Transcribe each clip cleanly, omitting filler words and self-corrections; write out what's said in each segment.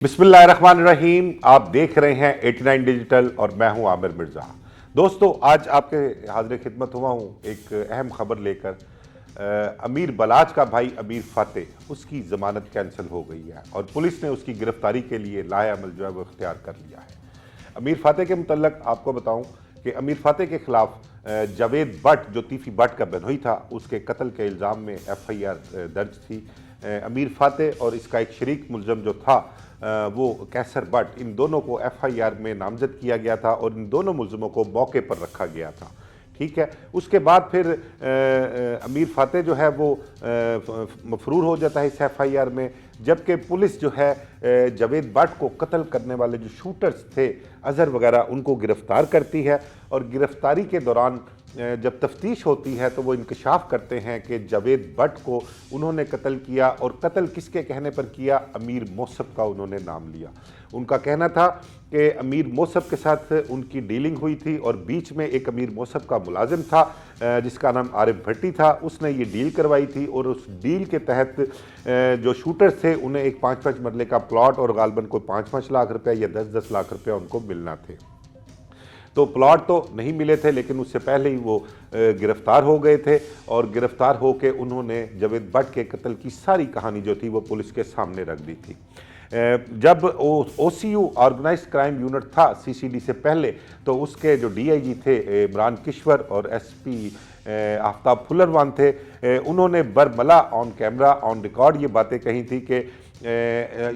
बिस्मिल्लाहिर्रहमानिर्रहीम। आप देख रहे हैं 89 डिजिटल और मैं हूं आमिर मिर्ज़ा। दोस्तों, आज आपके हाज़िर खिदमत हुआ हूं एक अहम खबर लेकर। अमीर बलाच का भाई अमीर फातेह, उसकी ज़मानत कैंसिल हो गई है और पुलिस ने उसकी गिरफ्तारी के लिए लाएअमल जो है वो इख्तियार कर लिया है। अमीर फातेह के मुतल्लक आपको बताऊं कि अमीर फातेह के खिलाफ जावेद भट्ट जो तीफ़ी भट्ट का बहनोई था, उसके कत्ल के इल्ज़ाम में FIR दर्ज थी। अमीर फातेह और इसका एक शरीक मुलज़म जो था वो कैसर भट्ट, इन दोनों को FIR में नामजद किया गया था और इन दोनों मुलज़मों को मौके पर रखा गया था। ठीक है, उसके बाद फिर अमीर फातेह जो है वो मफरूर हो जाता है इस FIR में, जबकि पुलिस जो है जावेद भट्ट को कत्ल करने वाले जो शूटर्स थे अज़हर वगैरह, उनको गिरफ़्तार करती है। और गिरफ़्तारी के दौरान जब तफ्तीश होती है तो वो इंकशाफ करते हैं कि जावेद भट्ट को उन्होंने कत्ल किया, और कत्ल किसके कहने पर किया? अमीर मौसब का उन्होंने नाम लिया। उनका कहना था कि अमीर मौसब के साथ उनकी डीलिंग हुई थी और बीच में एक अमीर मौसब का मुलाजिम था जिसका नाम आरिफ भट्टी था, उसने ये डील करवाई थी और उस डील के तहत जो शूटर्स थे उन्हें एक 5-5 मरले का प्लॉट और गालबन कोई 5-5 लाख रुपया या 10-10 लाख रुपया उनको मिलना थे। तो प्लॉट तो नहीं मिले थे, लेकिन उससे पहले ही वो गिरफ़्तार हो गए थे और गिरफ़्तार होकर उन्होंने जावेद भट्ट के कत्ल की सारी कहानी जो थी वो पुलिस के सामने रख दी थी। जब OCU ऑर्गेनाइज्ड क्राइम यूनिट था CCD से पहले, तो उसके जो DIG थे इमरान किश्वर और SP आफ्ताब फुलरवान थे, उन्होंने बरमला ऑन कैमरा ऑन रिकॉर्ड ये बातें कही थी कि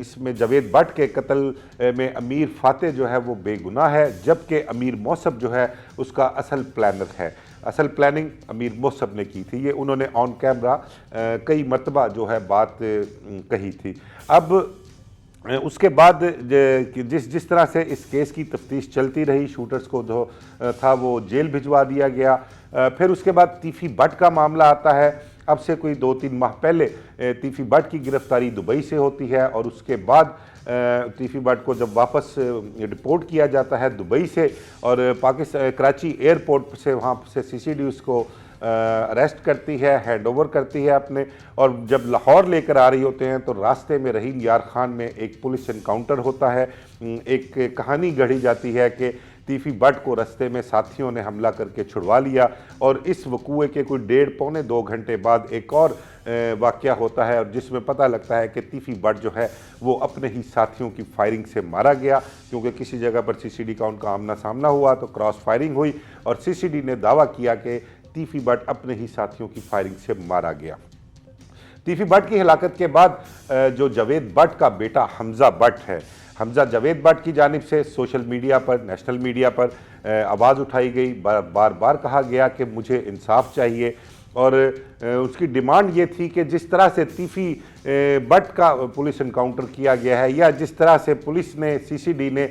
इसमें जावेद भट्ट के कत्ल में अमीर फातेह जो है वो बेगुनाह है, जबकि अमीर मौसब जो है उसका असल प्लानर है। असल प्लानिंग अमीर मौसब ने की थी, ये उन्होंने ऑन कैमरा कई मरतबा जो है बात कही थी। अब उसके बाद जिस तरह से इस केस की तफ्तीश चलती रही, शूटर्स को जो था वो जेल भिजवा दिया गया। फिर उसके बाद तीफ़ी भट्ट का मामला आता है। अब से कोई 2-3 माह पहले तीफ़ी भट्ट की गिरफ्तारी दुबई से होती है और उसके बाद तीफ़ी भट्ट को जब वापस डिपोर्ट किया जाता है दुबई से, और पाकिस्तान कराची एयरपोर्ट से वहाँ से CCD उसको अरेस्ट करती है, हैंड ओवर करती है अपने, और जब लाहौर लेकर आ रही होते हैं तो रास्ते में रहीम यार खान में एक पुलिस इनकाउंटर होता है। एक कहानी गढ़ी जाती है कि तीफ़ी भट्ट को रास्ते में साथियों ने हमला करके छुड़वा लिया, और इस वकूए के कोई 1.5-पौने-2 घंटे बाद एक और वाक़या होता है और जिसमें पता लगता है कि तीफ़ी भट्ट जो है वो अपने ही साथियों की फायरिंग से मारा गया, क्योंकि किसी जगह पर CCD का उनका आमना सामना हुआ तो क्रॉस फायरिंग हुई और CCD ने दावा किया कि तीफ़ी भट्ट अपने ही साथियों की फायरिंग से मारा गया। तीफ़ी भट्ट की हिलाकत के बाद जो जावेद भट्ट का बेटा हमज़ा भट्ट है, हमज़ा जावेद भट्ट की जानिब से सोशल मीडिया पर, नेशनल मीडिया पर आवाज़ उठाई गई, बार बार कहा गया कि मुझे इंसाफ चाहिए, और उसकी डिमांड ये थी कि जिस तरह से तीफ़ी भट्ट का पुलिस इनकाउंटर किया गया है, या जिस तरह से पुलिस ने CCD ने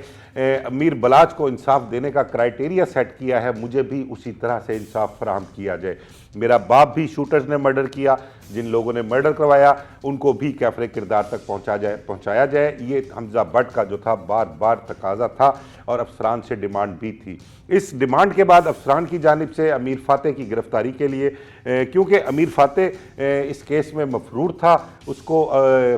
अमीर बलाच को इंसाफ देने का क्राइटेरिया सेट किया है, मुझे भी उसी तरह से इंसाफ फराहम किया जाए। मेरा बाप भी शूटर्स ने मर्डर किया, जिन लोगों ने मर्डर करवाया उनको भी कैफरे किरदार तक पहुँचाया जाए, ये हमज़ा भट्ट का जो था बार बार तकाजा था और अफसरान से डिमांड भी थी। इस डिमांड के बाद अफसरान की जानिब से अमीर फातेह की गिरफ्तारी के लिए, क्योंकि अमीर फातेह इस केस में मफरूर था, उसको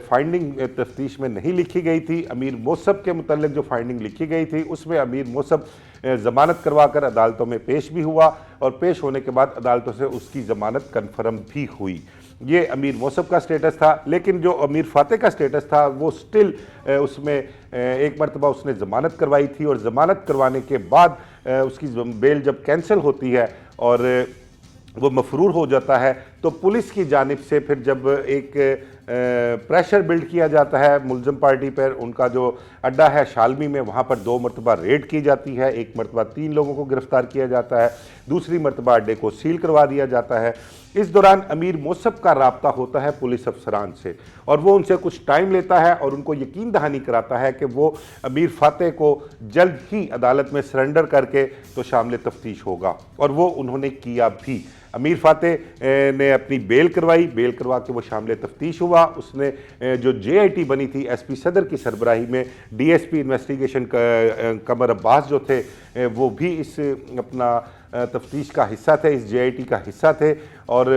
फाइंडिंग तफ्तीश में नहीं लिखी गई थी। अमीर मौसब के मुतल्लिक जो फाइंडिंग लिखी गई थी उसमें अमीर मौसब ज़मानत करवा कर अदालतों में पेश भी हुआ, और पेश होने के बाद अदालतों से उसकी ज़मानत कन्फर्म भी हुई। ये अमीर मौसब का स्टेटस था, लेकिन जो अमीर फातेह का स्टेटस था वो स्टिल उसमें एक मरतबा उसने ज़मानत करवाई थी, और ज़मानत करवाने के बाद उसकी बेल जब कैंसिल होती है और वो मफरूर हो जाता है, तो पुलिस की जानिब से फिर जब एक प्रेशर बिल्ड किया जाता है मुलज़म पार्टी पर, उनका जो अड्डा है शालमी में, वहाँ पर 2 मरतबा रेड की जाती है, एक मरतबा 3 लोगों को गिरफ़्तार किया जाता है, दूसरी मरतबा अड्डे को सील करवा दिया जाता है। इस दौरान अमीर मौसब का राब्ता होता है पुलिस अफसरान से, और वो उनसे कुछ टाइम लेता है और उनको यकीन दहानी कराता है कि वो अमीर फातेह को जल्द ही अदालत में सरेंडर करके तो शामिल तफ्तीश होगा, और वो उन्होंने किया भी। अमीर फातेह ने अपनी बेल करवाई, बेल करवा के वो शामिल तफ्तीश हुआ। उसने जो JIT बनी थी SP सदर की सरबराही में, DSP इन्वेस्टिगेशन कमर अब्बास जो थे वो भी इस अपना तफ्तीश का हिस्सा थे, इस JIT का हिस्सा थे, और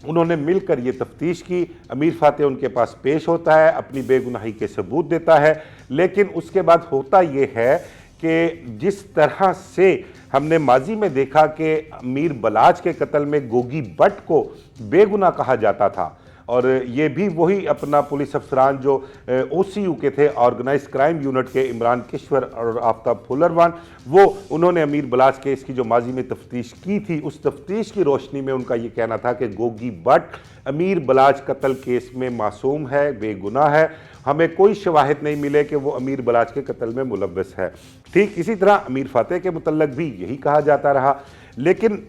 उन्होंने मिलकर ये तफ्तीश की। अमीर फाते उनके पास पेश होता है, अपनी बेगुनाही के सबूत देता है, लेकिन उसके बाद होता ये है कि जिस तरह से हमने माजी में देखा कि अमीर बलाच के कत्ल में गोगी भट्ट को बेगुनाह कहा जाता था, और ये भी वही अपना पुलिस अफसरान जो OCU के थे, ऑर्गेनाइज क्राइम यूनिट के, इमरान किश्वर और आफ्ताब फुलरवान, वो उन्होंने अमीर बलाच केस की जो माजी में तफ्तीश की थी, उस तफ्तीश की रोशनी में उनका ये कहना था कि गोगी भट्ट अमीर बलाच कत्ल केस में मासूम है, बेगुनाह है, हमें कोई शवाहिद नहीं मिले कि वो अमीर बलाच के कत्ल में मुलव्वस है। ठीक इसी तरह अमीर फाते के मुतल्लक भी यही कहा जाता रहा। लेकिन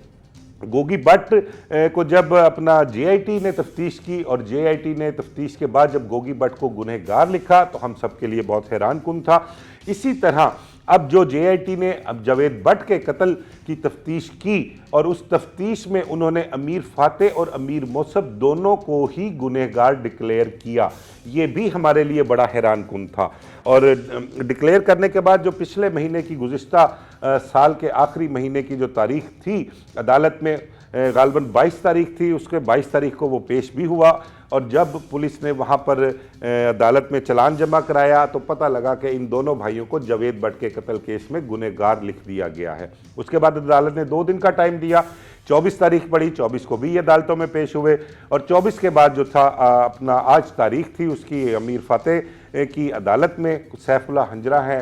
गोगी भट्ट को जब अपना JIT ने तफ्तीश की और JIT ने तफ्तीश के बाद जब गोगी भट्ट को गुनहगार लिखा तो हम सब के लिए बहुत हैरान कुन था। इसी तरह अब जो JIT ने अब जावेद भट्ट के कत्ल की तफ्तीश की और उस तफ्तीश में उन्होंने अमीर फाते और अमीर मौसफ दोनों को ही गुनहगार डिक्लेयर किया, ये भी हमारे लिए बड़ा हैरान कुन था। और डिक्लेयर करने के बाद जो पिछले महीने की गुज़िश्ता साल के आखिरी महीने की जो तारीख थी अदालत में, गालबन 22 तारीख थी, उसके 22 तारीख को वो पेश भी हुआ, और जब पुलिस ने वहाँ पर अदालत में चालान जमा कराया तो पता लगा कि इन दोनों भाइयों को जावेद भट्ट के कत्ल केस में गुनहगार लिख दिया गया है। उसके बाद अदालत ने 2 दिन का टाइम दिया, 24 तारीख पड़ी, 24 को भी ये अदालतों में पेश हुए, और 24 के बाद जो था अपना आज तारीख थी उसकी अमीर फाते की अदालत में सैफुल्लाह हंजरा हैं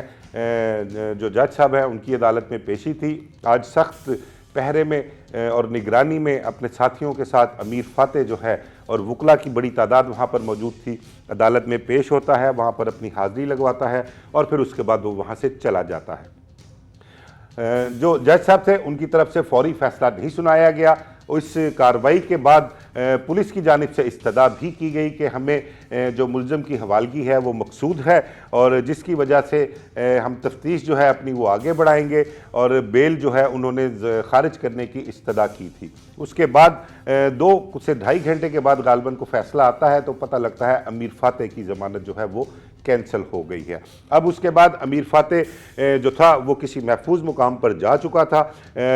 जो जज साहब हैं, उनकी अदालत में पेशी थी। आज सख्त पहरे में और निगरानी में अपने साथियों के साथ अमीर फाते जो है और वकला की बड़ी तादाद वहाँ पर मौजूद थी, अदालत में पेश होता है, वहाँ पर अपनी हाज़िरी लगवाता है और फिर उसके बाद वो वहाँ से चला जाता है। जो जज साहब थे उनकी तरफ से फौरी फैसला नहीं सुनाया गया। इस कार्रवाई के बाद पुलिस की जानिब से इस्तदा भी की गई कि हमें जो मुल्ज़म की हवालगी है वो मकसूद है और जिसकी वजह से हम तफ्तीश जो है अपनी वो आगे बढ़ाएंगे, और बेल जो है उन्होंने ख़ारिज करने की इस्तदा की थी। उसके बाद 2 से ढाई घंटे के बाद गालबन को फ़ैसला आता है तो पता लगता है अमीर फाते की ज़मानत जो है वो कैंसिल हो गई है। अब उसके बाद अमीर फाते जो था वो किसी महफूज मुकाम पर जा चुका था।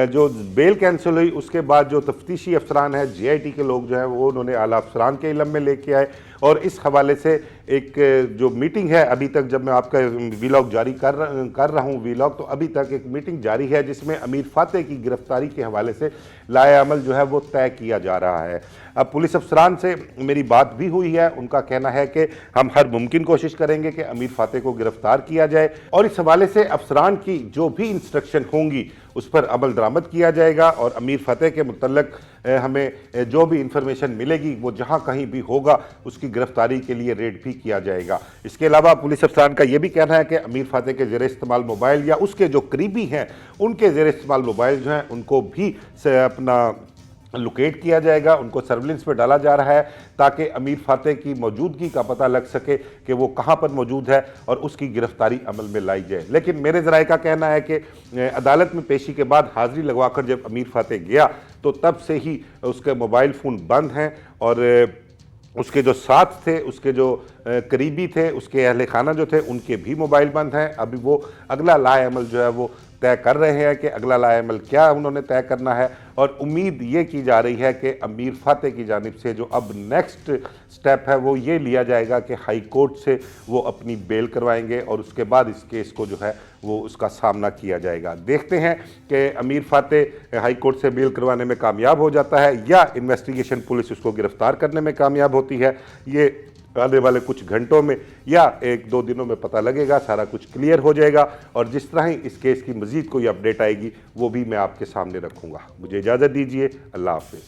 जो बेल कैंसिल हुई उसके बाद जो तफ्तीशी अफसरान है JIT के लोग जो है वो उन्होंने आला अफसरान के इल्म में लेके आए, और इस हवाले से एक जो मीटिंग है, अभी तक जब मैं आपका वीलॉग जारी कर रहा हूँ वीलॉग, तो अभी तक एक मीटिंग जारी है जिसमें अमीर फाते की गिरफ्तारी के हवाले से लाए अमल जो है वो तय किया जा रहा है। अब पुलिस अफसरान से मेरी बात भी हुई है, उनका कहना है कि हम हर मुमकिन कोशिश करेंगे कि अमीर फाते को गिरफ्तार किया जाए, और इस हवाले से अफसरान की जो भी इंस्ट्रक्शन होंगी उस पर अमल दरामद किया जाएगा, और अमीर फाते के मुतल्लक हमें जो भी इंफॉर्मेशन मिलेगी वो जहां कहीं भी होगा उसकी गिरफ्तारी के लिए रेड भी किया जाएगा। इसके अलावा पुलिस अफसरान का यह भी कहना है कि अमीर फाते के ज़ेर इस्तेमाल मोबाइल या उसके जो करीबी हैं उनके ज़ेर इस्तेमाल मोबाइल जो हैं उनको भी अपना लोकेट किया जाएगा, उनको सर्विलेंस पे डाला जा रहा है ताकि अमीर फाते की मौजूदगी का पता लग सके कि वो कहाँ पर मौजूद है और उसकी गिरफ्तारी अमल में लाई जाए। लेकिन मेरे ज़राए का कहना है कि अदालत में पेशी के बाद हाज़िरी लगवाकर जब अमीर फाते गया तो तब से ही उसके मोबाइल फ़ोन बंद हैं, और उसके जो साथ थे, उसके जो करीबी थे, उसके अहले खाना जो थे उनके भी मोबाइल बंद हैं। अभी वो अगला लाए अमल जो है वो तय कर रहे हैं कि अगला लाए अमल क्या उन्होंने तय करना है, और उम्मीद ये की जा रही है कि अमीर फाते की जानिब से जो अब नेक्स्ट स्टेप है वो ये लिया जाएगा कि हाई कोर्ट से वो अपनी बेल करवाएंगे और उसके बाद इस केस को जो है वो उसका सामना किया जाएगा। देखते हैं कि अमीर फाते हाई कोर्ट से बेल करवाने में कामयाब हो जाता है या इन्वेस्टिगेशन पुलिस उसको गिरफ्तार करने में कामयाब होती है। ये आने वाले कुछ घंटों में या 1-2 दिनों में पता लगेगा, सारा कुछ क्लियर हो जाएगा, और जिस तरह ही इस केस की मज़ीद कोई अपडेट आएगी वो भी मैं आपके सामने रखूँगा। मुझे इजाज़त दीजिए, अल्लाह हाफ़िज़।